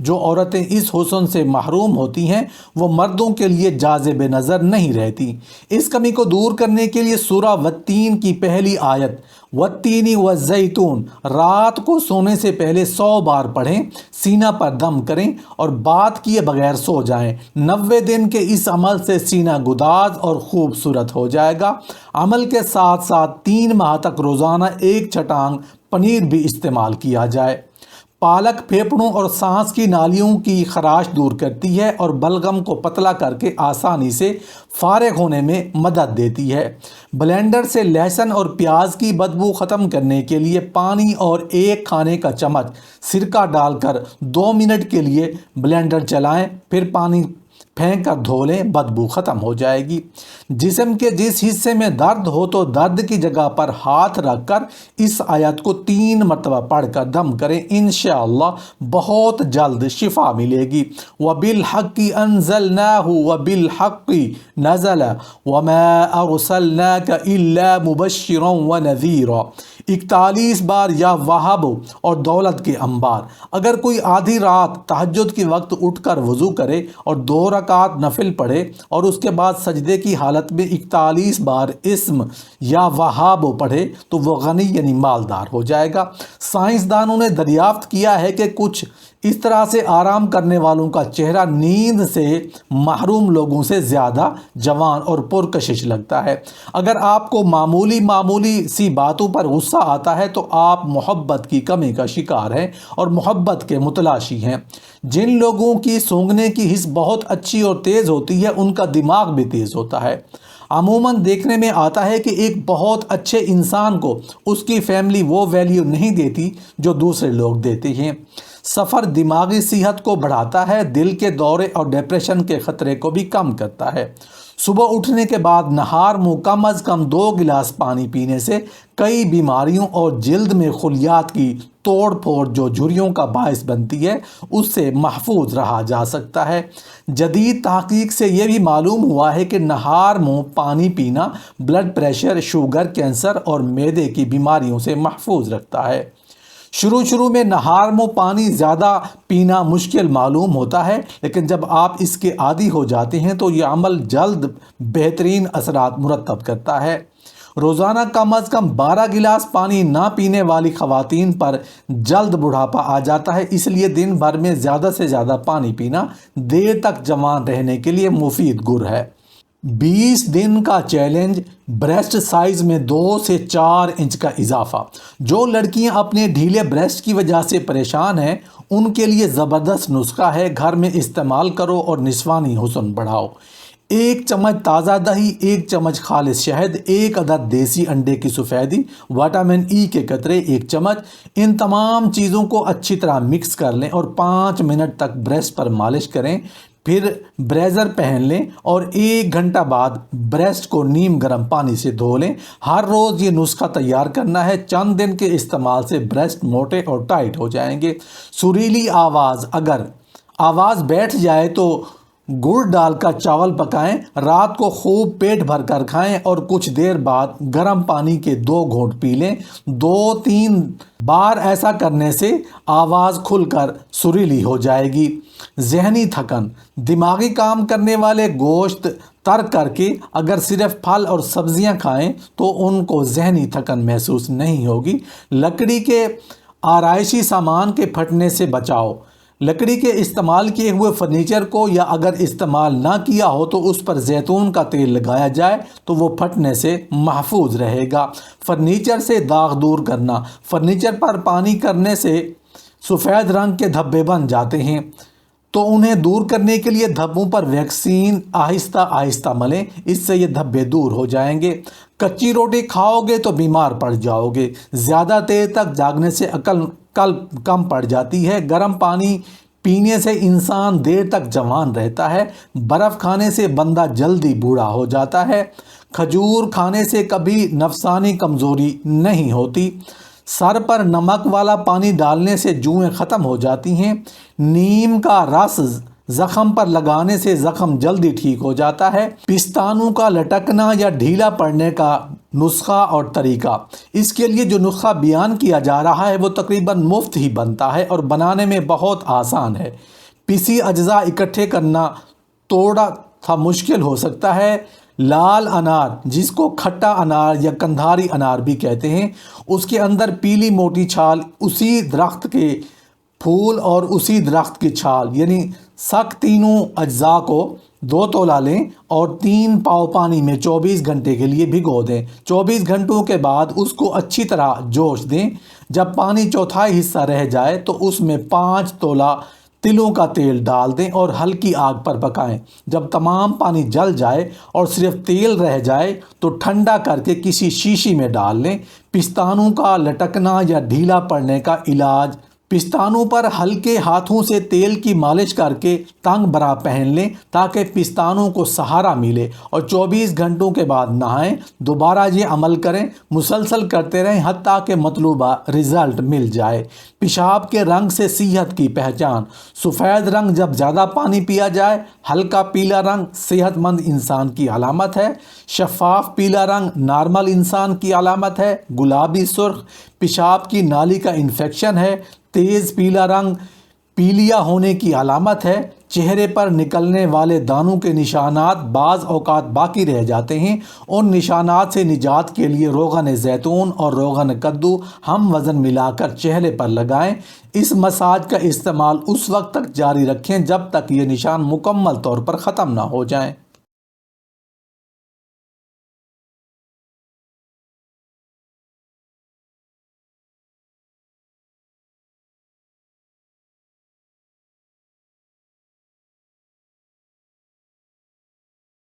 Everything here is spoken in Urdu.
جو عورتیں اس حسن سے محروم ہوتی ہیں وہ مردوں کے لیے جاذب نظر نہیں رہتی۔ اس کمی کو دور کرنے کے لیے سورہ والتین کی پہلی آیت والتین والزیتون رات کو سونے سے پہلے 100 بار پڑھیں، سینہ پر دم کریں اور بات کیے بغیر سو جائیں۔ 90 دن کے اس عمل سے سینہ گداز اور خوبصورت ہو جائے گا۔ عمل کے ساتھ ساتھ 3 ماہ تک روزانہ 1 چٹانگ پنیر بھی استعمال کیا جائے۔ پالک پھیپھڑوں اور سانس کی نالیوں کی خراش دور کرتی ہے اور بلغم کو پتلا کر کے آسانی سے فارغ ہونے میں مدد دیتی ہے۔ بلینڈر سے لہسن اور پیاز کی بدبو ختم کرنے کے لیے پانی اور 1 کھانے کا چمچ سرکہ ڈال کر 2 منٹ کے لیے بلینڈر چلائیں، پھر پانی پھینک کر دھو لیں، بدبو ختم ہو جائے گی۔ جسم کے جس حصے میں درد ہو تو درد کی جگہ پر ہاتھ رکھ کر اس آیت کو 3 مرتبہ پڑھ کر دم کریں، انشاءاللہ بہت جلد شفا ملے گی۔ وَبِالْحَقِّ أَنزَلْنَاهُ وَبِالْحَقِّ نَزَلَ وَمَا أَرْسَلْنَاكَ إِلَّا مُبَشِّرًا وَنَذِيرًا۔ 41 بار یا وہب اور دولت کے انبار۔ اگر کوئی آدھی رات تہجد کے وقت اٹھ کر وضو کرے اور 2 رکعت نفل پڑھے اور اس کے بعد سجدے کی حالت میں 41 بار اسم یا وہاب پڑھے تو وہ غنی یعنی مالدار ہو جائے گا۔ سائنسدانوں نے دریافت کیا ہے کہ کچھ اس طرح سے آرام کرنے والوں کا چہرہ نیند سے محروم لوگوں سے زیادہ جوان اور پرکشش لگتا ہے۔ اگر آپ کو معمولی سی باتوں پر غصہ آتا ہے تو آپ محبت کی کمی کا شکار ہیں اور محبت کے متلاشی ہیں۔ جن لوگوں کی سونگھنے کی حس بہت اچھی اور تیز ہوتی ہے ان کا دماغ بھی تیز ہوتا ہے۔ عموماً دیکھنے میں آتا ہے کہ ایک بہت اچھے انسان کو اس کی فیملی وہ ویلیو نہیں دیتی جو دوسرے لوگ دیتے ہیں۔ سفر دماغی صحت کو بڑھاتا ہے، دل کے دورے اور ڈپریشن کے خطرے کو بھی کم کرتا ہے۔ صبح اٹھنے کے بعد نہار منہ کم از کم 2 گلاس پانی پینے سے کئی بیماریوں اور جلد میں خلیات کی توڑ پھوڑ جو جھریوں کا باعث بنتی ہے اس سے محفوظ رہا جا سکتا ہے۔ جدید تحقیق سے یہ بھی معلوم ہوا ہے کہ نہار منہ پانی پینا بلڈ پریشر، شوگر، کینسر اور معدے کی بیماریوں سے محفوظ رکھتا ہے۔ شروع میں نہار منہ پانی زیادہ پینا مشکل معلوم ہوتا ہے، لیکن جب آپ اس کے عادی ہو جاتے ہیں تو یہ عمل جلد بہترین اثرات مرتب کرتا ہے۔ روزانہ کم از کم 12 گلاس پانی نہ پینے والی خواتین پر جلد بڑھاپا آ جاتا ہے، اس لیے دن بھر میں زیادہ سے زیادہ پانی پینا دیر تک جوان رہنے کے لیے مفید گر ہے۔ 20 دن کا چیلنج، بریسٹ سائز میں 2 سے 4 انچ کا اضافہ۔ جو لڑکیاں اپنے ڈھیلے بریسٹ کی وجہ سے پریشان ہیں ان کے لیے زبردست نسخہ ہے، گھر میں استعمال کرو اور نسوانی حسن بڑھاؤ۔ 1 چمچ تازہ دہی، 1 چمچ خالص شہد، 1 عدد دیسی انڈے کی سفیدی، وٹامن ای کے قطرے 1 چمچ، ان تمام چیزوں کو اچھی طرح مکس کر لیں اور 5 منٹ تک بریسٹ پر مالش کریں، پھر بریزر پہن لیں اور 1 گھنٹہ بعد بریسٹ کو نیم گرم پانی سے دھو لیں۔ ہر روز یہ نسخہ تیار کرنا ہے، چند دن کے استعمال سے بریسٹ موٹے اور ٹائٹ ہو جائیں گے۔ سریلی آواز، اگر آواز بیٹھ جائے تو گڑ ڈال کر چاول پکائیں، رات کو خوب پیٹ بھر کر کھائیں اور کچھ دیر بعد گرم پانی کے 2 گھونٹ پی لیں۔ 2-3 بار ایسا کرنے سے آواز کھل کر سریلی ہو جائے گی۔ ذہنی تھکن، دماغی کام کرنے والے گوشت ترک کر کے اگر صرف پھل اور سبزیاں کھائیں تو ان کو ذہنی تھکن محسوس نہیں ہوگی۔ لکڑی کے آرائشی سامان کے پھٹنے سے بچاؤ، لکڑی کے استعمال کیے ہوئے فرنیچر کو یا اگر استعمال نہ کیا ہو تو اس پر زیتون کا تیل لگایا جائے تو وہ پھٹنے سے محفوظ رہے گا۔ فرنیچر سے داغ دور کرنا، فرنیچر پر پانی کرنے سے سفید رنگ کے دھبے بن جاتے ہیں تو انہیں دور کرنے کے لیے دھبوں پر ویکسین آہستہ آہستہ ملیں، اس سے یہ دھبے دور ہو جائیں گے۔ کچی روٹی کھاؤ گے تو بیمار پڑ جاؤ گے، زیادہ دیر تک جاگنے سے عقل کم پڑ جاتی ہے۔ گرم پانی پینے سے انسان دیر تک جوان رہتا ہے، برف کھانے سے بندہ جلدی بوڑھا ہو جاتا ہے، کھجور کھانے سے کبھی نفسانی کمزوری نہیں ہوتی، سر پر نمک والا پانی ڈالنے سے جوئیں ختم ہو جاتی ہیں، نیم کا رس زخم پر لگانے سے زخم جلدی ٹھیک ہو جاتا ہے، پستانوں کا لٹکنا یا ڈھیلا پڑنے کا نسخہ اور طریقہ۔ اس کے لیے جو نسخہ بیان کیا جا رہا ہے وہ تقریباً مفت ہی بنتا ہے اور بنانے میں بہت آسان ہے۔ پیسی اجزاء اکٹھے کرنا تھوڑا سا مشکل ہو سکتا ہے۔ لال انار، جس کو کھٹا انار یا کندھاری انار بھی کہتے ہیں، اس کے اندر پیلی موٹی چھال، اسی درخت کے پھول اور اسی درخت کی چھال، یعنی سک تینوں اجزاء کو 2 تولہ لیں اور 3 پاؤ پانی میں 24 گھنٹے کے لیے بھگو دیں۔ 24 گھنٹوں کے بعد اس کو اچھی طرح جوش دیں۔ جب پانی چوتھائی حصہ رہ جائے تو اس میں 5 تولہ تلوں کا تیل ڈال دیں اور ہلکی آگ پر پکائیں۔ جب تمام پانی جل جائے اور صرف تیل رہ جائے تو ٹھنڈا کر کے کسی شیشی میں ڈال لیں۔ پستانوں کا لٹکنا یا ڈھیلا پڑنے کا علاج: پستانوں پر ہلکے ہاتھوں سے تیل کی مالش کر کے تنگ برا پہن لیں تاکہ پستانوں کو سہارا ملے اور 24 گھنٹوں کے بعد نہائیں۔ دوبارہ یہ عمل کریں، مسلسل کرتے رہیں حتیٰ کہ مطلوبہ رزلٹ مل جائے۔ پیشاب کے رنگ سے صحت کی پہچان: سفید رنگ جب زیادہ پانی پیا جائے، ہلکا پیلا رنگ صحت مند انسان کی علامت ہے، شفاف پیلا رنگ نارمل انسان کی علامت ہے، گلابی سرخ پیشاب کی نالی کا انفیکشن ہے، تیز پیلا رنگ پیلیا ہونے کی علامت ہے۔ چہرے پر نکلنے والے دانوں کے نشانات بعض اوقات باقی رہ جاتے ہیں، ان نشانات سے نجات کے لیے روغن زیتون اور روغن کدو ہم وزن ملا کر چہرے پر لگائیں۔ اس مساج کا استعمال اس وقت تک جاری رکھیں جب تک یہ نشان مکمل طور پر ختم نہ ہو جائیں۔